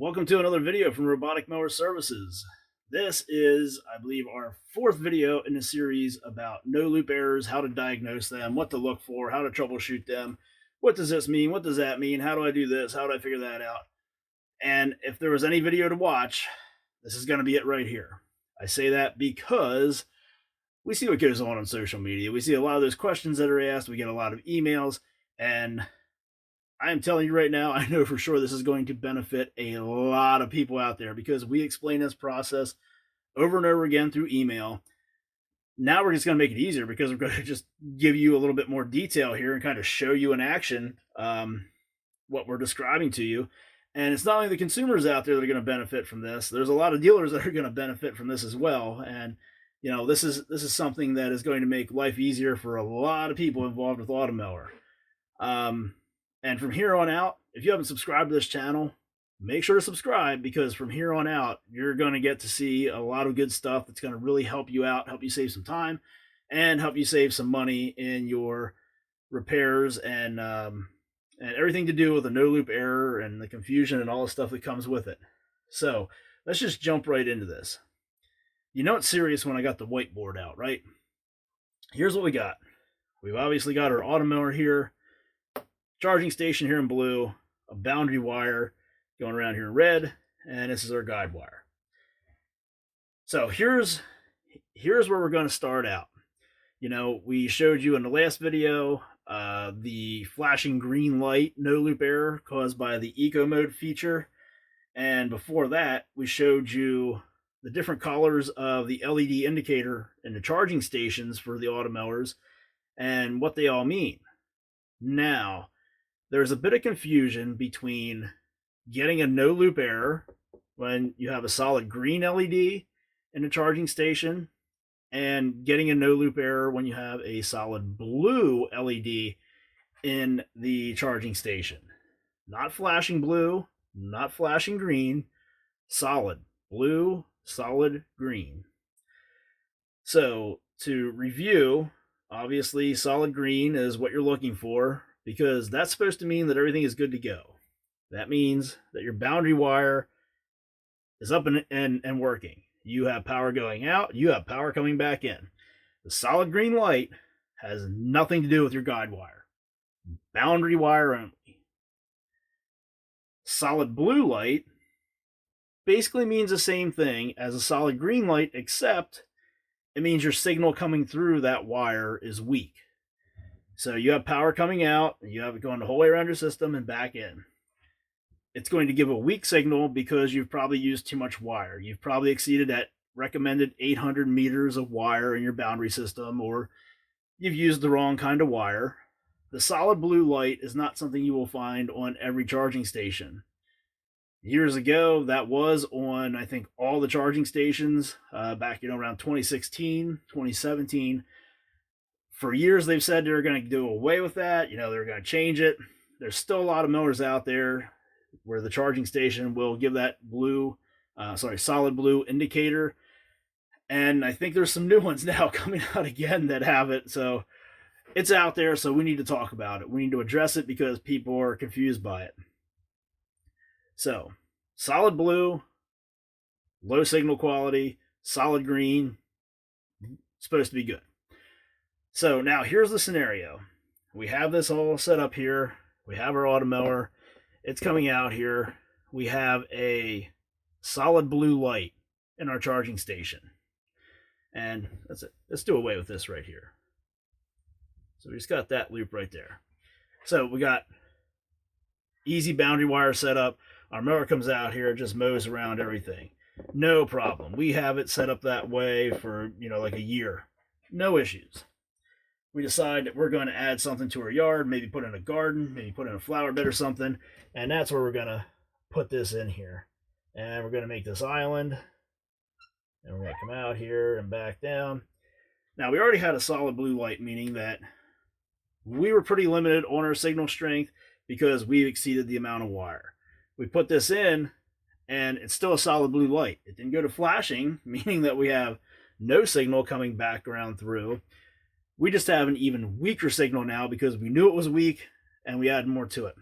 Welcome to another video from Robotic Mower Services. This is, I believe, our fourth video in the series about no-loop errors, how to diagnose them, what to look for, how to troubleshoot them. What does this mean? What does that mean? How do I do this? How do I figure that out? And if there was any video to watch, this is going to be it right here. I say that because we see what goes on social media. We see a lot of those questions that are asked. We get a lot of emails, and I am telling you right now, I know for sure this is going to benefit a lot of people out there because we explain this process over and over again through email. Now we're just going to make it easier because we're going to just give you a little bit more detail here and kind of show you in action what we're describing to you. And it's not only the consumers out there that are going to benefit from this. There's a lot of dealers that are going to benefit from this as well. And you know, this is something that is going to make life easier for a lot of people involved with Automower. And from here on out, if you haven't subscribed to this channel, make sure to subscribe, because from here on out, you're going to get to see a lot of good stuff that's going to really help you out, help you save some time, and help you save some money in your repairs and everything to do with the no-loop error and the confusion and all the stuff that comes with it. So let's just jump right into this. You know it's serious when I got the whiteboard out, right? Here's what we got. We've obviously got our Automower here, charging station here in blue, a boundary wire going around here in red, and this is our guide wire. So here's where we're going to start out. You know, we showed you in the last video the flashing green light no loop error caused by the eco mode feature, and before that we showed you the different colors of the LED indicator in the charging stations for the Automowers and what they all mean. Now, there's a bit of confusion between getting a no-loop error when you have a solid green LED in the charging station and getting a no-loop error when you have a solid blue LED in the charging station. Not flashing blue, not flashing green, solid blue, solid green. So to review, obviously solid green is what you're looking for, because that's supposed to mean that everything is good to go. That means that your boundary wire is up and working. You have power going out, you have power coming back in. The solid green light has nothing to do with your guide wire. Boundary wire only. Solid blue light basically means the same thing as a solid green light, except it means your signal coming through that wire is weak. So you have power coming out, you have it going the whole way around your system and back in. It's going to give a weak signal because you've probably used too much wire. You've probably exceeded that recommended 800 meters of wire in your boundary system, or you've used the wrong kind of wire. The solid blue light is not something you will find on every charging station. Years ago, that was on, I think, all the charging stations back, around 2016, 2017. For years, they've said they're going to do away with that. They're going to change it. There's still a lot of mowers out there where the charging station will give that solid blue indicator. And I think there's some new ones now coming out again that have it. So it's out there, so we need to talk about it. We need to address it because people are confused by it. So solid blue, low signal quality, solid green, supposed to be good. So now here's the scenario. We have this all set up here. We have our Automower. It's coming out here. We have a solid blue light in our charging station. And that's it. Let's do away with this right here. So we just got that loop right there. So we got easy boundary wire set up. Our mower comes out here, just mows around everything. No problem. We have it set up that way for, like a year. No issues. We decide that we're going to add something to our yard, maybe put in a garden, maybe put in a flower bed or something, and that's where we're going to put this in here. And we're going to make this island, and we're going to come out here and back down. Now, we already had a solid blue light, meaning that we were pretty limited on our signal strength because we exceeded the amount of wire. We put this in, and it's still a solid blue light. It didn't go to flashing, meaning that we have no signal coming back around through. We just have an even weaker signal now because we knew it was weak and we added more to it.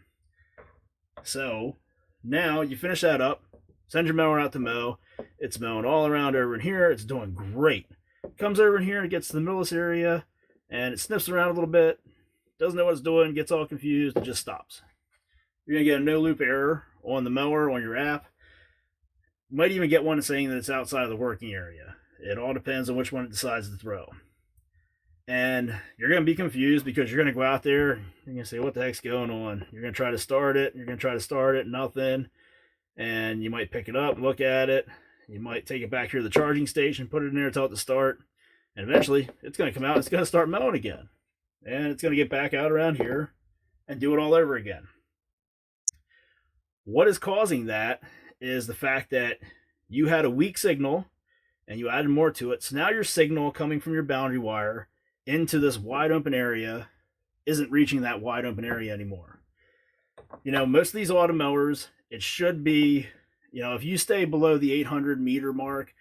So now you finish that up. Send your mower out to mow. It's mowing all around over in here. It's doing great. Comes over in here and gets to the middle of this area, and it sniffs around a little bit, doesn't know what it's doing, gets all confused, and just stops. You're going to get a no loop error on the mower, on your app. You might even get one saying that it's outside of the working area. It all depends on which one it decides to throw. And you're going to be confused because you're going to go out there, you're going to say, what the heck's going on? You're going to try to start it, nothing. And you might pick it up, look at it. You might take it back here to the charging station, put it in there, tell it to start. And eventually, it's going to come out, it's going to start mowing again. And it's going to get back out around here and do it all over again. What is causing that is the fact that you had a weak signal and you added more to it. So now your signal coming from your boundary wire into this wide open area isn't reaching that wide open area anymore. Most of these automowers, it should be, if you stay below the 800 meter mark,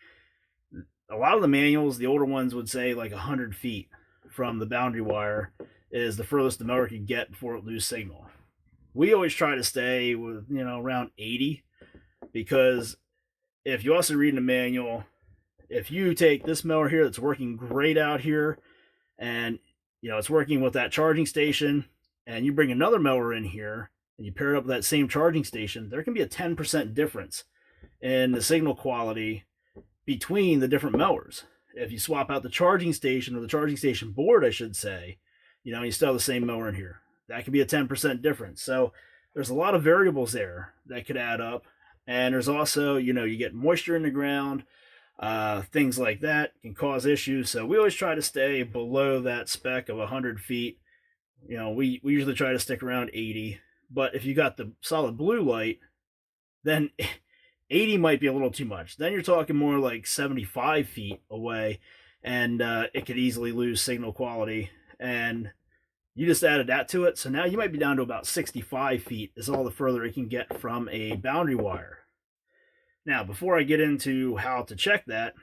a lot of the manuals, the older ones would say like 100 feet from the boundary wire is the furthest the mower can get before it loses signal. We always try to stay with, around 80, because if you also read in the manual, if you take this mower here that's working great out here, and it's working with that charging station, and you bring another mower in here and you pair it up with that same charging station, there can be a 10% difference in the signal quality between the different mowers. If you swap out the charging station, or the charging station board, I should say, you still have the same mower in here. That could be a 10% difference. So there's a lot of variables there that could add up. And there's also, you get moisture in the ground, things like that can cause issues. So we always try to stay below that spec of 100 feet. We usually try to stick around 80. But if you got the solid blue light, then 80 might be a little too much. Then you're talking more like 75 feet away, and it could easily lose signal quality. And you just added that to it. So now you might be down to about 65 feet is all the further it can get from a boundary wire. Now, before I get into how to check that,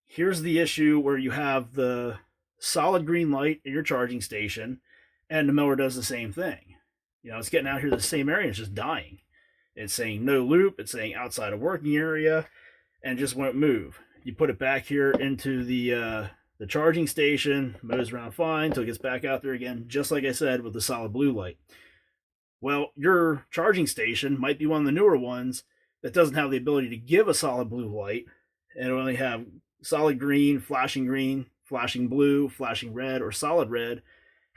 here's the issue where you have the solid green light in your charging station, and the mower does the same thing. It's getting out here to the same area, and it's just dying. It's saying no loop, it's saying outside of working area, and just won't move. You put it back here into the charging station, mows around fine until it gets back out there again, just like I said with the solid blue light. Well, your charging station might be one of the newer ones that doesn't have the ability to give a solid blue light, and it'll only have solid green, flashing blue, flashing red, or solid red,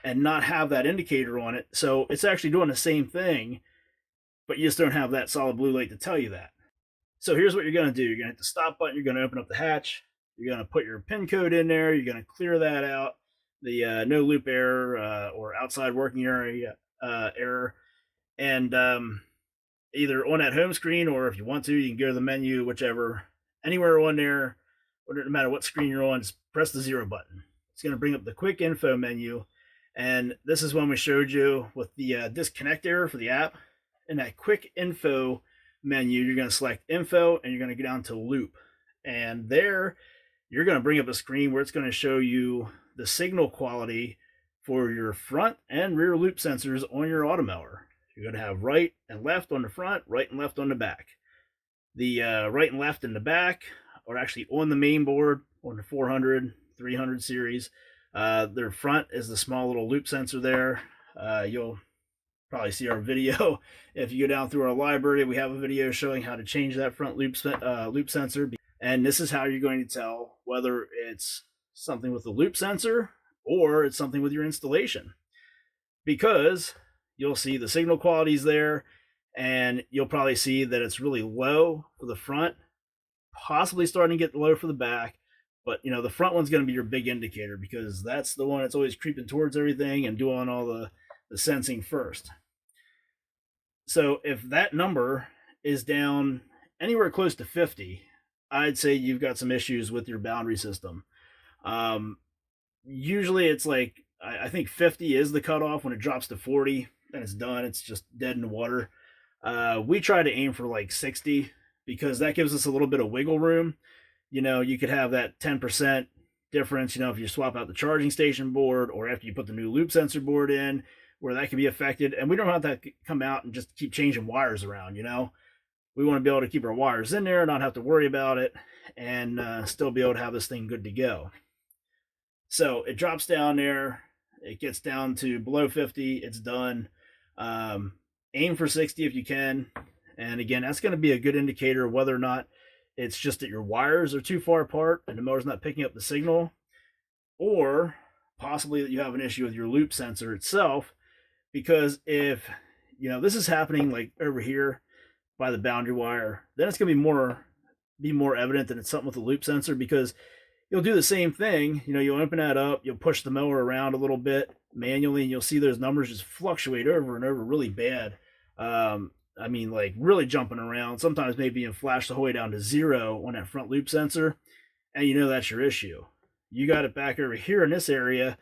and not have that indicator on it. So it's actually doing the same thing, but you just don't have that solid blue light to tell you that. So here's what you're going to do. You're going to hit the stop button. You're going to open up the hatch. You're going to put your PIN code in there. You're going to clear that out, the no loop error or outside working area error. And either on that home screen, or if you want to, you can go to the menu, whichever, anywhere on there, no matter what screen you're on, just press the 0 button. It's going to bring up the quick info menu. And this is one we showed you with the disconnect error for the app. In that quick info menu, you're going to select info, and you're going to go down to loop. And there, you're going to bring up a screen where it's going to show you the signal quality for your front and rear loop sensors on your Automower. You're going to have right and left on the front, right and left on the back. The right and left in the back are actually on the main board on the 400, 300 series. Their front is the small little loop sensor there. You'll probably see our video. If you go down through our library, we have a video showing how to change that front loop sensor. And this is how you're going to tell whether it's something with the loop sensor or it's something with your installation. Because you'll see the signal qualities there, and you'll probably see that it's really low for the front, possibly starting to get low for the back. But, the front one's going to be your big indicator, because that's the one that's always creeping towards everything and doing all the sensing first. So if that number is down anywhere close to 50, I'd say you've got some issues with your boundary system. Usually it's like, I think 50 is the cutoff. When it drops to 40, then it's done. It's just dead in the water. We try to aim for like 60, because that gives us a little bit of wiggle room. You could have that 10% difference, if you swap out the charging station board, or after you put the new loop sensor board in, where that can be affected. And we don't have that come out and just keep changing wires around, We want to be able to keep our wires in there, not have to worry about it, and still be able to have this thing good to go. So it drops down there. It gets down to below 50. It's done. Aim for 60 if you can. And again, that's going to be a good indicator of whether or not it's just that your wires are too far apart and the motor's not picking up the signal, or possibly that you have an issue with your loop sensor itself. Because if this is happening like over here by the boundary wire, then it's going to be more evident that it's something with the loop sensor, because you'll do the same thing. You'll open that up, you'll push the mower around a little bit manually, and you'll see those numbers just fluctuate over and over really bad. I mean, like really jumping around, sometimes maybe even flash the whole way down to 0 on that front loop sensor, and that's your issue. You got it back over here in this area,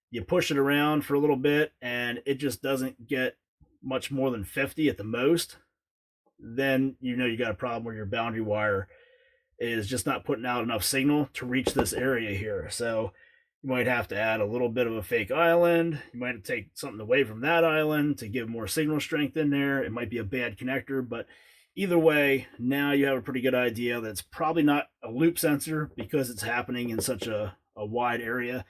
you push it around for a little bit, and it just doesn't get much more than 50 at the most. Then you got a problem where your boundary wire is just not putting out enough signal to reach this area here. So you might have to add a little bit of a fake island. You might have to take something away from that island to give more signal strength in there. It might be a bad connector, but either way, now you have a pretty good idea that it's probably not a loop sensor, because it's happening in such a wide area,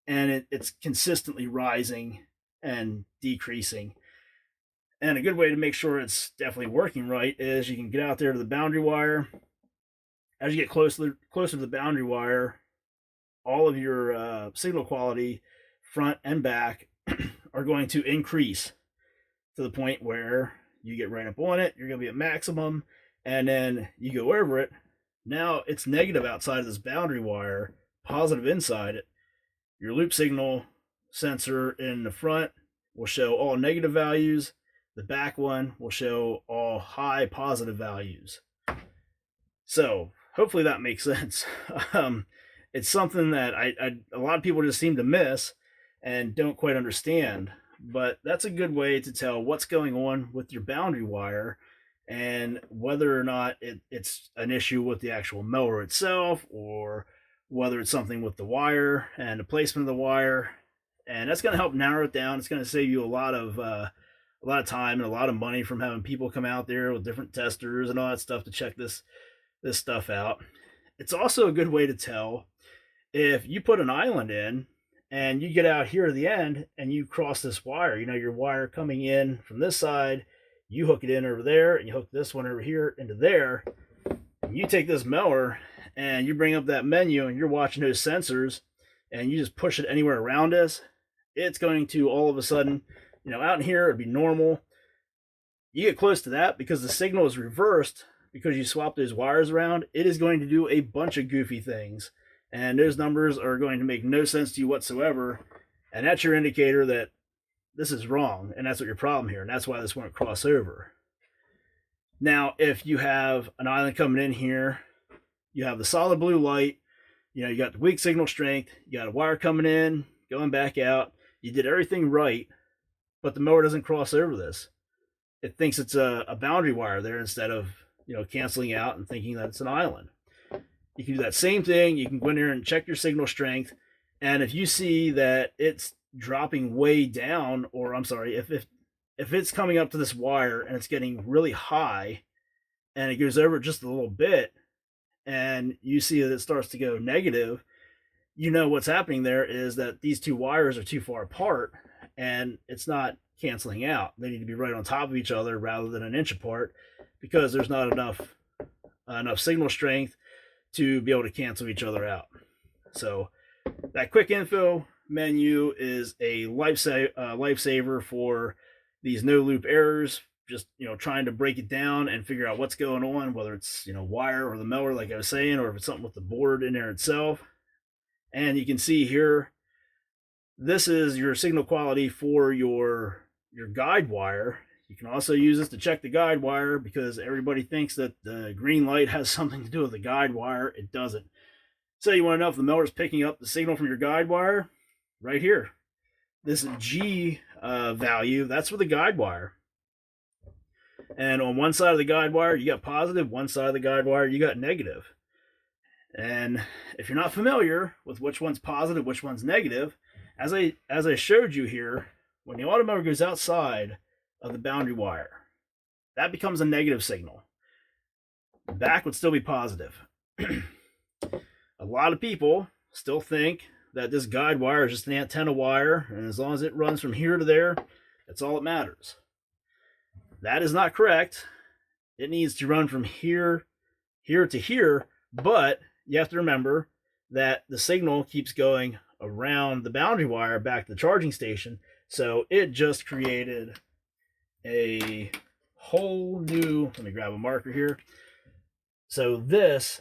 and it's consistently rising and decreasing. And a good way to make sure it's definitely working right is you can get out there to the boundary wire. As you get closer to the boundary wire, all of your signal quality, front and back, are going to increase to the point where you get right up on it. You're going to be at maximum, and then you go over it. Now it's negative outside of this boundary wire, positive inside it. Your loop signal sensor in the front will show all negative values. The back one will show all high positive values. So hopefully that makes sense. It's something that a lot of people just seem to miss and don't quite understand, but that's a good way to tell what's going on with your boundary wire and whether or not it's an issue with the actual mower itself, or whether it's something with the wire and the placement of the wire. And that's going to help narrow it down. It's going to save you a lot of time and a lot of money from having people come out there with different testers and all that stuff to check this stuff out. It's also a good way to tell if you put an island in and you get out here at the end and you cross this wire, your wire coming in from this side, you hook it in over there, and you hook this one over here into there. You take this mower and you bring up that menu and you're watching those sensors, and you just push it anywhere around us, it's going to all of a sudden, out in here it'd be normal. You get close to that, because the signal is reversed, because you swap those wires around, it is going to do a bunch of goofy things. And those numbers are going to make no sense to you whatsoever. And that's your indicator that this is wrong, and that's what your problem here, and that's why this won't cross over. Now, if you have an island coming in here, you have the solid blue light, you got the weak signal strength, you got a wire coming in, going back out, you did everything right, but the mower doesn't cross over this. It thinks it's a boundary wire there instead of canceling out and thinking that it's an island. You can do that same thing. You can go in there and check your signal strength, and if you see that it's dropping way down, or I'm sorry, if it's coming up to this wire and it's getting really high and it goes over just a little bit, and you see that it starts to go negative, what's happening there is that these two wires are too far apart and it's not canceling out. They need to be right on top of each other rather than an inch apart, because there's not enough signal strength to be able to cancel each other out. So that quick info menu is a lifesaver for these no loop errors. Just trying to break it down and figure out what's going on, whether it's wire or the mower, like I was saying, or if it's something with the board in there itself. And you can see here, this is your signal quality for your guide wire. You can also use this to check the guide wire, because everybody thinks that the green light has something to do with the guide wire. It doesn't. So you want to know if the mower is picking up the signal from your guide wire? Right here. This G value, that's for the guide wire. And on one side of the guide wire, you got positive. One side of the guide wire, you got negative. And if you're not familiar with which one's positive, which one's negative, as I showed you here, when the automower goes outside of the boundary wire, that becomes a negative signal. back would still be positive. A lot of people still think that this guide wire is just an antenna wire, and as long as it runs from here to there, that's all that matters. That is not correct. It needs to run from here to here, but you have to remember that the signal keeps going around the boundary wire back to the charging station, so it just created a whole new, let me grab a marker here. So this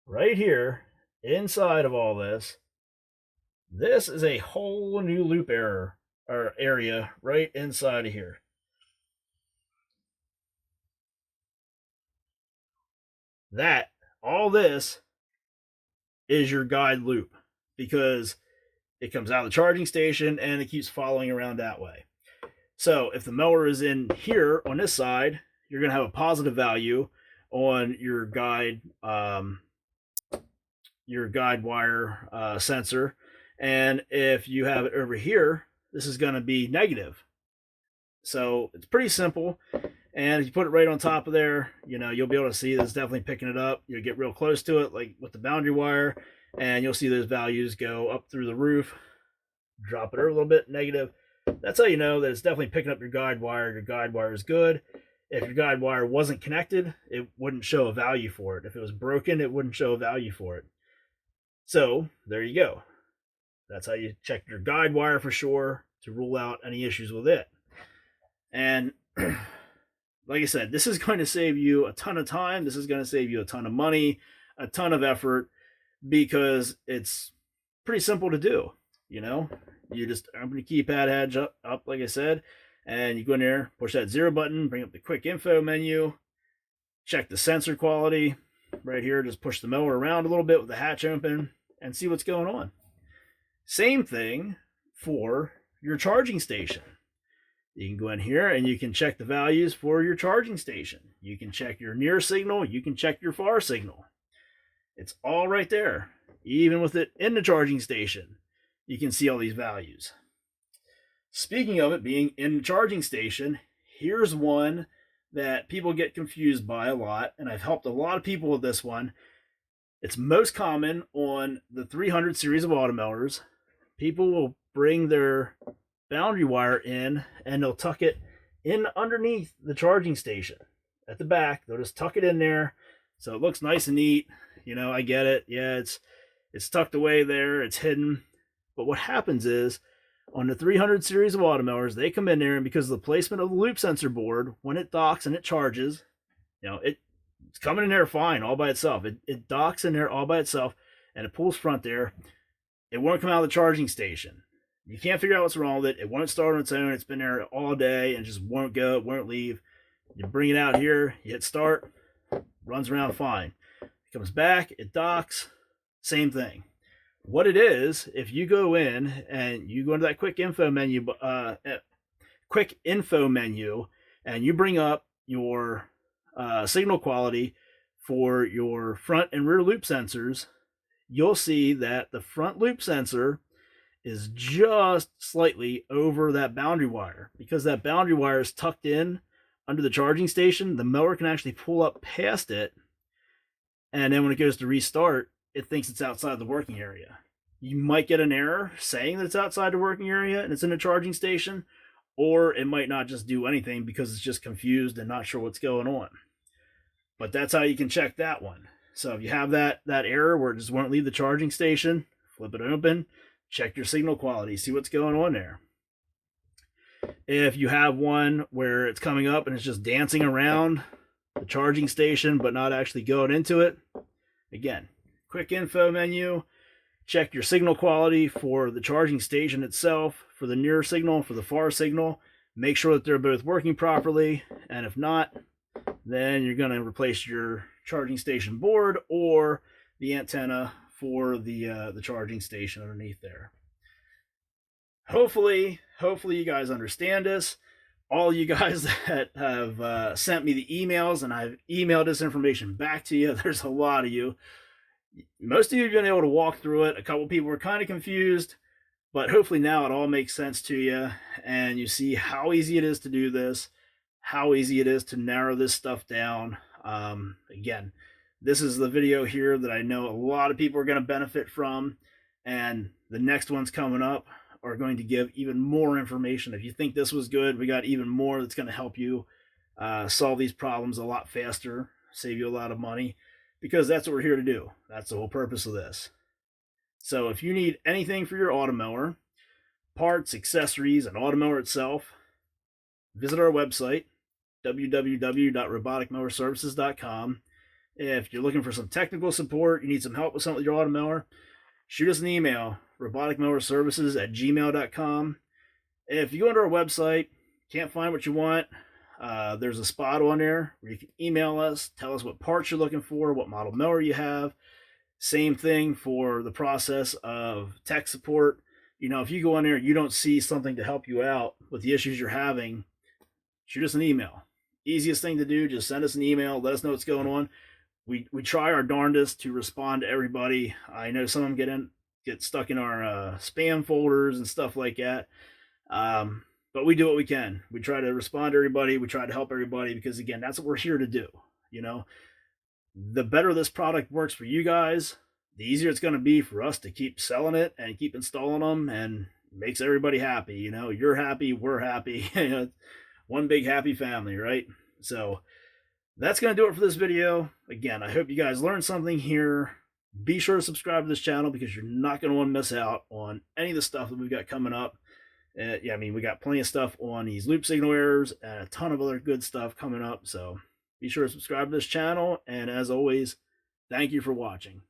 right here, inside of all this, this is a whole new loop error or area right inside of here. That, all this is your guide loop, because it comes out of the charging station and it keeps following around that way. So if the mower is in here on this side, you're going to have a positive value on your guide wire sensor, and if you have it over here, this is going to be negative. So it's pretty simple, and if you put it right on top of there, you'll be able to see that it's definitely picking it up. You'll get real close to it, like with the boundary wire, and you'll see those values go up through the roof. Drop it over a little bit, negative. That's how you know that it's definitely picking up your guide wire. Your guide wire is good. If your guide wire wasn't connected, it wouldn't show a value for it. If it was broken, it wouldn't show a value for it. So there you go. That's how you check your guide wire for sure, to rule out any issues with it. And like I said, this is going to save you a ton of time. This is going to save you a ton of money, a ton of effort, because it's pretty simple to do. You just open the keypad edge up, like I said, and you go in there, push that 0 button, bring up the quick info menu, check the sensor quality. Right here, just push the mower around a little bit with the hatch open and see what's going on. Same thing for your charging station. You can go in here and you can check the values for your charging station. You can check your near signal. You can check your far signal. It's all right there. Even with it in the charging station, you can see all these values. Speaking of it being in the charging station, here's one that people get confused by a lot, and I've helped a lot of people with this one. It's most common on the 300 series of Automowers. People will bring their boundary wire in and they'll tuck it in underneath the charging station at the back. They'll just tuck it in there so it looks nice and neat. I get it. Yeah, it's tucked away there. It's hidden. But what happens is, on the 300 series of Automowers, they come in there, and because of the placement of the loop sensor board, when it docks and it charges, it's coming in there fine all by itself. It docks in there all by itself, and it pulls front there. It won't come out of the charging station. You can't figure out what's wrong with it. It won't start on its own. It's been there all day and just won't go, won't leave. You bring it out here, you hit start, runs around fine. It comes back, it docks, same thing. What it is, if you go in and you go into that quick info menu, and you bring up your signal quality for your front and rear loop sensors, you'll see that the front loop sensor is just slightly over that boundary wire. Because that boundary wire is tucked in under the charging station, the mower can actually pull up past it, and then when it goes to restart, it thinks it's outside the working area. You might get an error saying that it's outside the working area and it's in a charging station, or it might not just do anything because it's just confused and not sure what's going on. But that's how you can check that one. So if you have that error where it just won't leave the charging station, flip it open, check your signal quality, see what's going on there. If you have one where it's coming up and it's just dancing around the charging station but not actually going into it, again, quick info menu, check your signal quality for the charging station itself, for the near signal, for the far signal. Make sure that they're both working properly, and if not, then you're going to replace your charging station board or the antenna for the charging station underneath there. Hopefully you guys understand this. All you guys that have sent me the emails and I've emailed this information back to you, there's a lot of you. Most of you have been able to walk through it. A couple people were kind of confused, but hopefully now it all makes sense to you and you see how easy it is to do this, how easy it is to narrow this stuff down. Again, this is the video here that I know a lot of people are going to benefit from, and the next ones coming up are going to give even more information. If you think this was good, we got even more that's going to help you solve these problems a lot faster, save you a lot of money, because that's what we're here to do. That's the whole purpose of this. So if you need anything for your Automower, parts, accessories, and Automower itself, visit our website, www.roboticmowerservices.com. If you're looking for some technical support, you need some help with something with your Automower, shoot us an email, roboticmowerservices@gmail.com. If you go into our website, can't find what you want, there's a spot on there where you can email us, tell us what parts you're looking for, what model mower you have. Same thing for the process of tech support. If you go in there and you don't see something to help you out with the issues you're having, shoot us an email. Easiest thing to do, just send us an email, let us know what's going on. We try our darndest to respond to everybody. I know some of them get stuck in our spam folders and stuff like that. But we do what we can. We try to respond to everybody. We try to help everybody because, again, that's what we're here to do. The better this product works for you guys, the easier it's going to be for us to keep selling it and keep installing them, and makes everybody happy. You're happy, we're happy. One big happy family, right? So that's going to do it for this video. Again, I hope you guys learned something here. Be sure to subscribe to this channel because you're not going to want to miss out on any of the stuff that we've got coming up. Yeah, we got plenty of stuff on these loop signal errors and a ton of other good stuff coming up. So be sure to subscribe to this channel. And as always, thank you for watching.